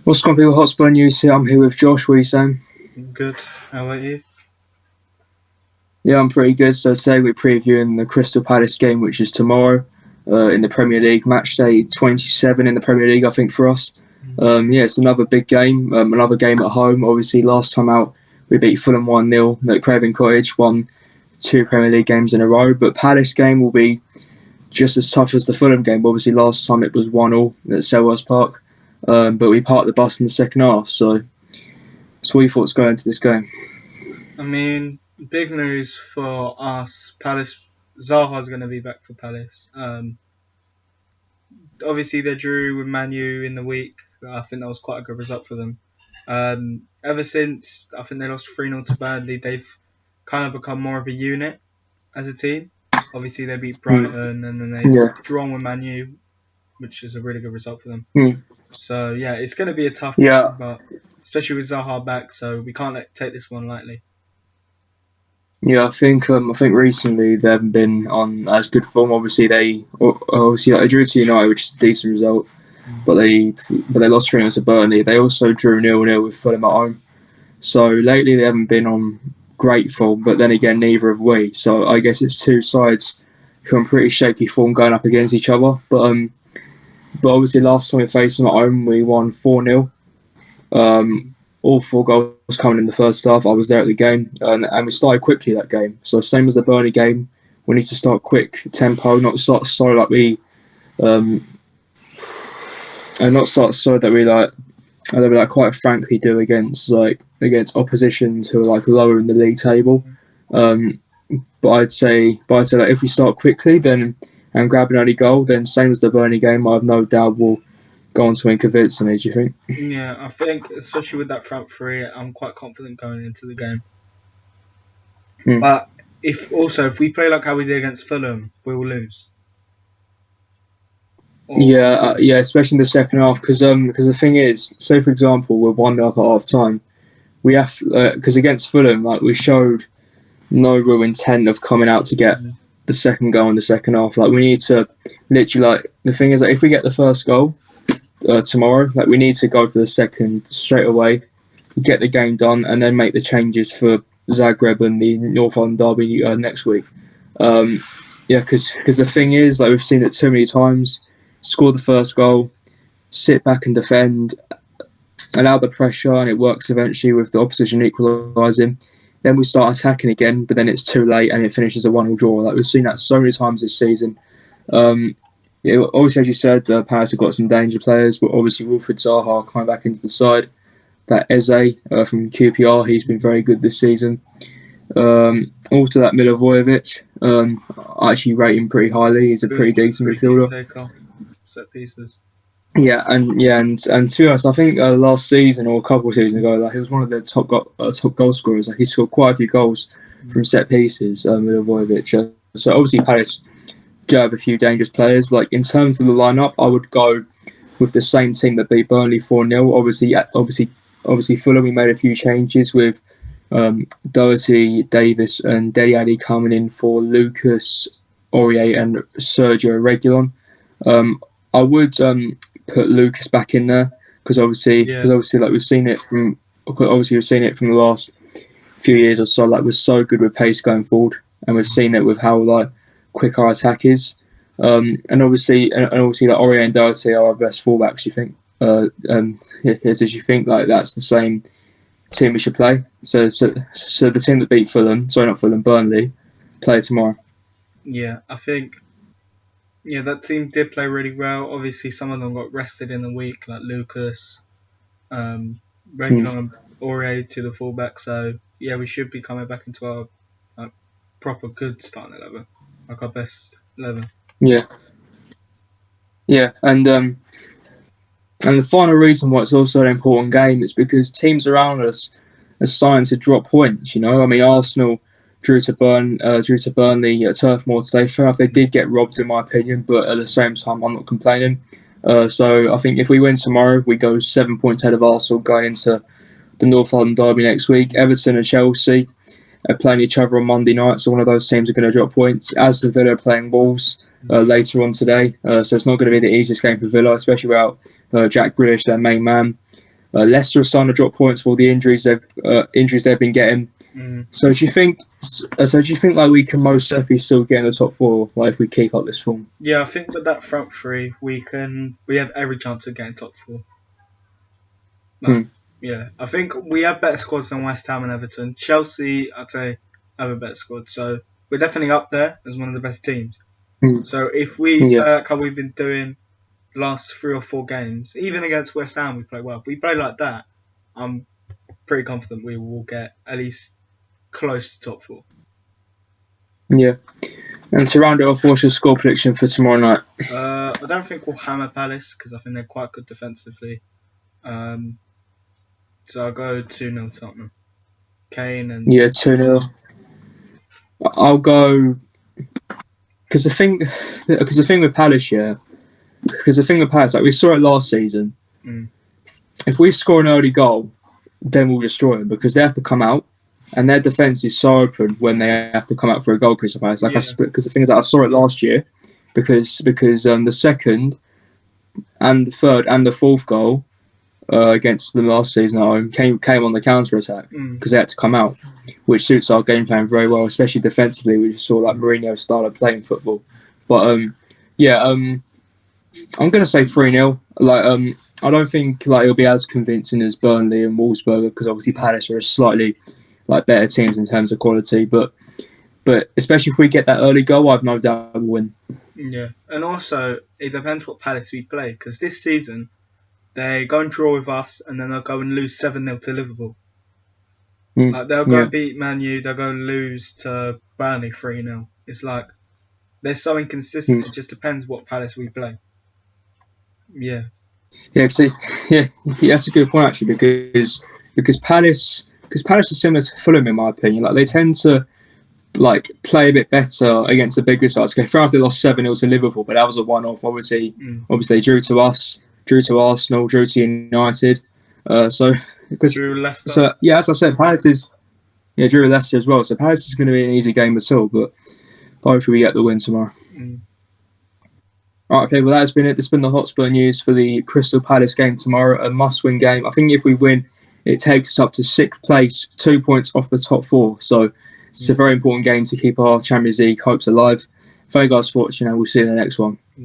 What's going on, people? Hotspur News here. I'm here with Josh. What are you saying? Good. How about you? Yeah, I'm pretty good. So today we're previewing the Crystal Palace game, which is tomorrow in the Premier League. Match day 27 in the Premier League, I think, for us. Yeah, it's another big game, another game at home. Obviously, last time out, we beat Fulham 1-0 at Craven Cottage, won 2 Premier League games in a row. But Palace game will be just as tough as the Fulham game. Obviously, last time it was 1-1 at Selhurst Park, but we parked the bus in the second half. So what are your thoughts going into this game? I mean, big news for us. Palace. Zaha's going to be back for Palace. Obviously, they drew with Man U in the week. I think that was quite a good result for them. Ever since I think they lost 3-0 to Burnley, they've kind of become more of a unit as a team. Obviously, they beat Brighton and then they Yeah. drawn with Man U, which is a really good result for them. Mm. So yeah, it's going to be a tough Yeah, game, but especially with Zaha back, so we can't take this one lightly. yeah. I think recently they haven't been on as good form. Obviously they drew to United, which is a decent result, but they lost 3-0 to Burnley. They also drew 0-0 with Fulham at home. So lately they haven't been on great form. But then again, neither have we. So I guess it's two sides who are in pretty shaky form going up against each other. But obviously last time we faced them at home, we won 4-0. All 4 goals coming in the first half. I was there at the game, and we started quickly that game. So same as the Burnley game, we need to start quick, tempo, not start slow like we, and not start slow that we quite frankly do against oppositions who are like lower in the league table. Um, but I'd say that if we start quickly, then and grab an early goal, then same as the Burnley game, I have no doubt we'll go on to win convincingly. Do you think? Yeah, I think especially with that front three, I'm quite confident going into the game. Hmm. But if we play like how we did against Fulham, we will lose. Or Yeah, yeah, especially in the second half, because the thing is, say for example, we're 1-0 up at half time. We have because against Fulham, like we showed no real intent of coming out to get the second goal in the second half. Like we need to literally like the thing is that if we get the first goal tomorrow, like we need to go for the second straight away, get the game done, and then make the changes for Zagreb and the North London derby next week. Um, yeah, because the thing is, like we've seen it too many times. Score the first goal, sit back and defend, allow the pressure, and it works eventually with the opposition equalising. Then we start attacking again, but then it's too late and it finishes a 1-0 draw. Like we've seen that so many times this season. Yeah, obviously, as you said, Palace have got some danger players, but obviously Wilfried Zaha coming back into the side. That Eze from QPR, he's been very good this season. Also, that Milivojevic, I actually rate him pretty highly. He's a good pretty decent free kick midfielder. taker, set pieces. And to be honest, I think last season or a couple of seasons ago, like he was one of the top goal scorers. Like he scored quite a few goals from set pieces. Milivojevic. So obviously Palace do have a few dangerous players. Like in terms of the lineup, I would go with the same team that beat Burnley 4-0. Obviously Fulham. We made a few changes with Doherty, Davis, and Dele Alli coming in for Lucas, Aurier, and Sergio Reguilon. I would put Lucas back in there because Yeah, obviously like we've seen it from the last few years or so. Like we're so good with pace going forward, and we've seen it with how like quick our attack is. And obviously, like Aurier and Doherty are our best fullbacks. You think? As you think, like that's the same team we should play. So the team that beat Fulham, sorry, not Fulham, Burnley, play tomorrow. yeah. I think that team did play really well. Obviously, some of them got rested in the week, like Lucas, Mm. Reguilon, and Aurier to the fullback. So yeah, we should be coming back into our like, proper good starting 11, like our best 11. Yeah, yeah, and the final reason why it's also an important game is because teams around us are starting to drop points. You know, I mean, Arsenal drew to Burnley at Turf Moor today. Fair enough, they did get robbed, in my opinion, but at the same time, I'm not complaining. So I think if we win tomorrow, we go 7 points ahead of Arsenal going into the North London derby next week. Everton and Chelsea are playing each other on Monday night, so one of those teams are going to drop points. As the Villa are playing Wolves later on today, so it's not going to be the easiest game for Villa, especially without Jack Grealish, their main man. Leicester are starting to drop points for all the injuries they've been getting. So do you think? So do you think like we can most certainly still get in the top four, like if we keep up this form? Yeah, I think with that front three, we have every chance of getting top four. Like, yeah, I think we have better squads than West Ham and Everton. Chelsea, I'd say, have a better squad. So we're definitely up there as one of the best teams. So if we play like how we've been doing the last 3 or 4 games, even against West Ham, we play well. If we play like that, I'm pretty confident we will get at least close to top 4. Yeah. And to round it off, what's your score prediction for tomorrow night? I don't think we'll hammer Palace because I think they're quite good defensively. So I'll go 2-0 Tottenham. Kane and 2-0. I'll go because the thing with Palace, like we saw it last season. If we score an early goal, then we'll destroy them because they have to come out, and their defense is so open when they have to come out for a goal. Crystal Palace, because the thing is that I saw it last year, because the second, and the third and the fourth goal against them last season at home came on the counter attack because they had to come out, which suits our game plan very well, especially defensively. We just saw like Mourinho's style of playing football. But I'm gonna say 3-0. Like I don't think like it'll be as convincing as Burnley and Wolfsburg because obviously Palace are slightly like better teams in terms of quality. But especially if we get that early goal, I've no doubt we'll win. Yeah, and also it depends what Palace we play because this season they go and draw with us and then they'll go and lose 7-0 to Liverpool. Like they'll go and beat Man U, they'll go and lose to Burnley 3-0. It's like they're so inconsistent. It just depends what Palace we play. Yeah, that's a good point actually because Palace is similar to Fulham in my opinion. Like they tend to like play a bit better against the bigger sides. Fair enough, they lost 7-0 to Liverpool, but that was a one-off. Obviously, they drew to us, drew to Arsenal, drew to United. Drew Leicester. So yeah, as I said, Palace is drew Leicester as well. So Palace is going to be an easy game at all, but hopefully we get the win tomorrow. Alright, okay, well that has been it. This has been the Hotspur news for the Crystal Palace game tomorrow. A must-win game. I think if we win, it takes us up to 6th place, 2 points off the top 4. So it's a very important game to keep our Champions League hopes alive. Thank you guys for watching, and we'll see you in the next one.